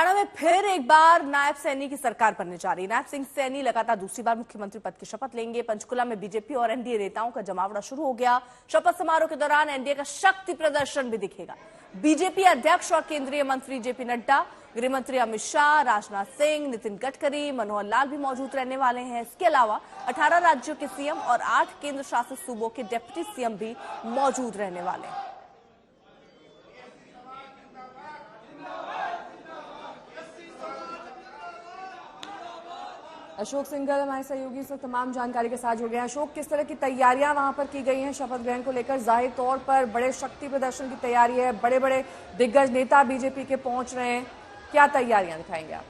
हरियाणा में फिर एक बार नायब सैनी की सरकार बनने जा रही है। नायब सिंह सैनी लगातार दूसरी बार मुख्यमंत्री पद की शपथ लेंगे। पंचकुला में बीजेपी और एनडीए नेताओं का जमावड़ा शुरू हो गया। शपथ समारोह के दौरान एनडीए का शक्ति प्रदर्शन भी दिखेगा। बीजेपी अध्यक्ष और केंद्रीय मंत्री जेपी नड्डा, गृह मंत्री अमित शाह, राजनाथ सिंह, नितिन गडकरी, मनोहर लाल भी मौजूद रहने वाले हैं। इसके अलावा 18 राज्यों के सीएम और 8 केंद्र शासित सूबों के डिप्टी सीएम भी मौजूद रहने वाले हैं। अशोक सिंघल हमारे सहयोगी से तमाम जानकारी के साथ जुड़ गए हैं। अशोक, किस तरह की तैयारियां वहां पर की गई हैं शपथ ग्रहण को लेकर? जाहिर तौर पर बड़े शक्ति प्रदर्शन की तैयारी है, बड़े बड़े दिग्गज नेता बीजेपी के पहुंच रहे हैं, क्या तैयारियां दिखाएंगे आप?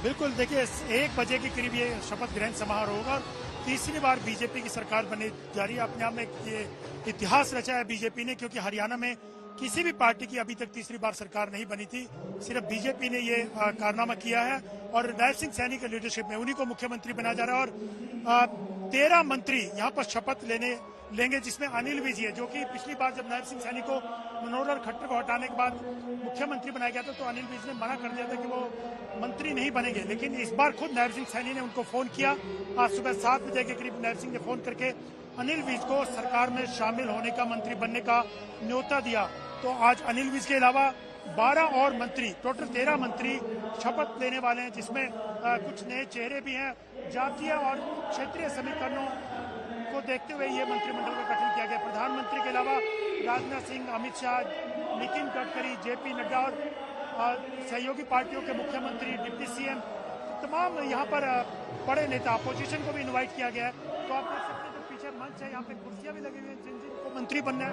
बिल्कुल, देखिए 1 बजे के करीब ये शपथ ग्रहण समारोह होगा और तीसरी बार बीजेपी की सरकार बनने जा रही है। अपने आप में ये इतिहास रचा है बीजेपी ने, क्योंकि हरियाणा में किसी भी पार्टी की अभी तक तीसरी बार सरकार नहीं बनी थी। सिर्फ बीजेपी ने ये कारनामा किया है और नायब सिंह सैनी के लीडरशिप में उन्हीं को मुख्यमंत्री बनाया जा रहा है। और 13 मंत्री यहाँ पर शपथ लेंगे, जिसमें अनिल विज है, जो कि पिछली बार जब नायब सिंह सैनी को मनोहर खट्टर को हटाने के बाद मुख्यमंत्री बनाया गया था तो अनिल विज ने मना कर दिया था कि वो मंत्री नहीं बनेंगे। लेकिन इस बार खुद नायब सिंह सैनी ने उनको फोन किया। आज सुबह 7 बजे के करीब नायब सिंह ने फोन करके अनिल विज को सरकार में शामिल होने का, मंत्री बनने का न्योता दिया। तो आज अनिल विज के अलावा 12 और मंत्री, टोटल 13 मंत्री शपथ लेने वाले हैं, जिसमें कुछ नए चेहरे भी हैं। जातीय और क्षेत्रीय समीकरणों को देखते हुए ये मंत्रिमंडल का गठन किया गया। प्रधानमंत्री के अलावा राजनाथ सिंह, अमित शाह, नितिन गडकरी, जेपी नड्डा और सहयोगी पार्टियों के मुख्यमंत्री, डिप्टी सीएम, तमाम यहाँ पर बड़े नेता, अपोजिशन को भी इन्वाइट किया गया है। तो आप देख सकते हैं जो पीछे मंच है, यहाँ पे कुर्सियां भी लगी हुई हैं जिनको मंत्री बनना है।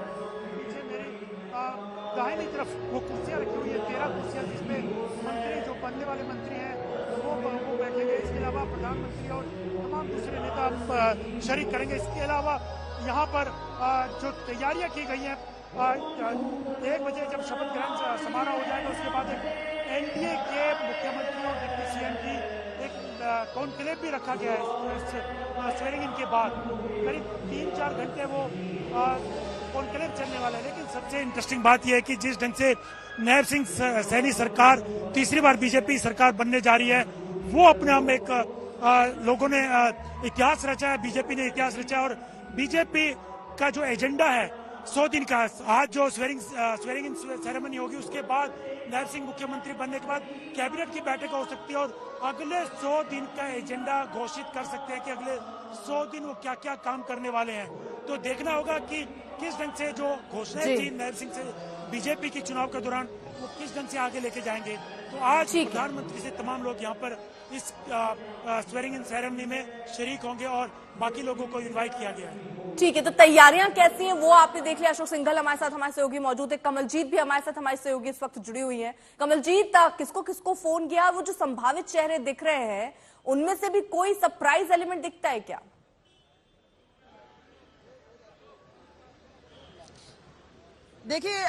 पीछे मेरी दाहिनी तरफ वो कुर्सियां रखी हुई है, 13 कुर्सियां, जिसमें मंत्री जो बनने वाले मंत्री हैं वो बैठेंगे। इसके अलावा प्रधानमंत्री और तमाम दूसरे नेता शरीक करेंगे। इसके अलावा यहाँ पर जो तैयारियां की गई हैं, 1 बजे जब शपथ ग्रहण समारोह हो जाएगा उसके बाद एनडीए के मुख्यमंत्री और डिप्टी सीएम की एक कॉन्क्लेव भी रखा गया है। स्वेरिंग इन के बाद करीब 3-4 घंटे वो कॉन्क्लेव चलने वाला है। लेकिन सबसे इंटरेस्टिंग बात यह है कि जिस ढंग से नायब सिंह सैनी सरकार तीसरी बार बीजेपी सरकार बनने जा रही है, वो अपने आप में एक लोगों ने इतिहास रचा है, बीजेपी ने इतिहास रचा है। और बीजेपी का जो एजेंडा है 100 दिन का, आज जो स्वेरिंग इन सेरेमनी होगी उसके बाद नायब सिंह मुख्यमंत्री बनने के बाद कैबिनेट की बैठक हो सकती है और अगले 100 दिन का एजेंडा घोषित कर सकते हैं कि अगले 100 दिन वो क्या क्या काम करने वाले हैं। तो देखना होगा कि किस ढंग से जो घोषणाएं थी नायब सिंह से बीजेपी के चुनाव के दौरान वो किस ढंग से आगे लेके जाएंगे। तो आज प्रधानमंत्री से तमाम लोग यहाँ पर इस स्वेरिंग इन सेरेमनी में शरीक होंगे और बाकी लोगों को इनवाइट किया गया है। ठीक है, तो तैयारियां कैसी हैं वो आपने देख लिया। अशोक सिंघल हमारे साथ, हमारे सहयोगी मौजूद है। कमलजीत भी हमारे साथ, हमारी सहयोगी इस वक्त जुड़ी हुई है। कमलजीत, किसको किसको फोन किया? वो जो संभावित चेहरे दिख रहे हैं उनमें से भी कोई सरप्राइज एलिमेंट दिखता है क्या? देखिए,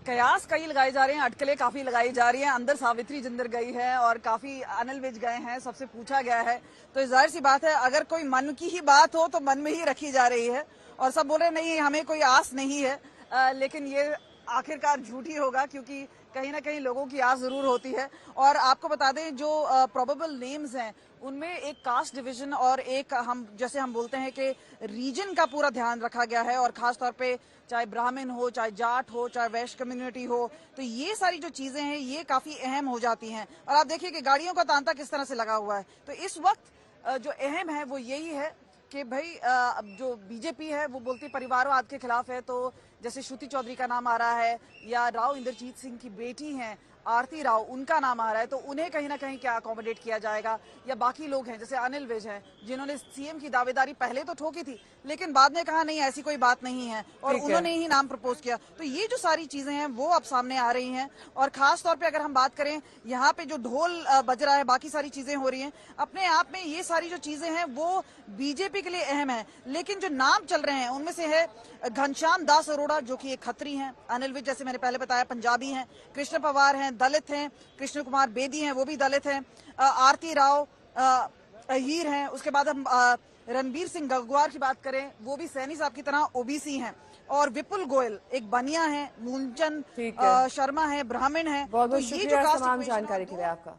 कयास कई लगाए जा रहे हैं, अटकलें काफी लगाई जा रही हैं। अंदर सावित्री जिंदर गई है और काफी अनिल विज गए हैं, सबसे पूछा गया है। तो जाहिर सी बात है, अगर कोई मन की ही बात हो तो मन में ही रखी जा रही है और सब बोल रहे नहीं हमें कोई आस नहीं है। लेकिन ये आखिरकार झूठ ही होगा, क्योंकि कहीं ना कहीं लोगों की आस जरूर होती है। और आपको बता दें, जो प्रोबेबल नेम्स हैं उनमें एक कास्ट डिवीजन और एक हम बोलते हैं कि रीजन का पूरा ध्यान रखा गया है। और खास तौर पे चाहे ब्राह्मण हो, चाहे जाट हो, चाहे वैश्य कम्युनिटी हो, तो ये सारी जो चीजें हैं ये काफी अहम हो जाती हैं। और आप देखिए कि गाड़ियों का तांता किस तरह से लगा हुआ है। तो इस वक्त जो अहम है वो यही है कि भाई जो बीजेपी है वो बोलती परिवारवाद के खिलाफ है। तो जैसे श्रुति चौधरी का नाम आ रहा है या राव इंद्रजीत सिंह की बेटी हैं आरती राव, उनका नाम आ रहा है। तो उन्हें कहीं ना कहीं क्या अकोमोडेट किया जाएगा, या बाकी लोग हैं जैसे अनिल विज हैं जिन्होंने सीएम की दावेदारी पहले तो ठोकी थी लेकिन बाद में कहा नहीं ऐसी कोई बात नहीं है और उन्होंने ही नाम प्रपोज किया। तो ये जो सारी चीजें हैं वो अब सामने आ रही हैं। और खास तौर पे अगर हम बात करें, यहाँ पे जो ढोल बज रहा है, बाकी सारी चीजें हो रही हैं, अपने आप में ये सारी जो चीजें हैं वो बीजेपी के लिए अहम है। लेकिन जो नाम चल रहे हैं उनमें से है घनश्याम दास अरोड़ा, जो कि एक खत्री हैं। अनिल विज जैसे मैंने पहले बताया पंजाबी हैं। कृष्ण पवार हैं, दलित हैं। कृष्ण कुमार बेदी हैं, वो भी दलित हैं। आरती राव अहीर हैं। उसके बाद हम रणबीर सिंह गंगवार की बात करें, वो भी सैनी साहब की तरह ओबीसी हैं। और विपुल गोयल एक बनिया है, मूलचंद ठीक है। शर्मा है, ब्राह्मण है। बहुत बहुत तो ये जो शुक्रिया कास्ट तमाम इक्वेशन है, जानकारी के लिए आपका।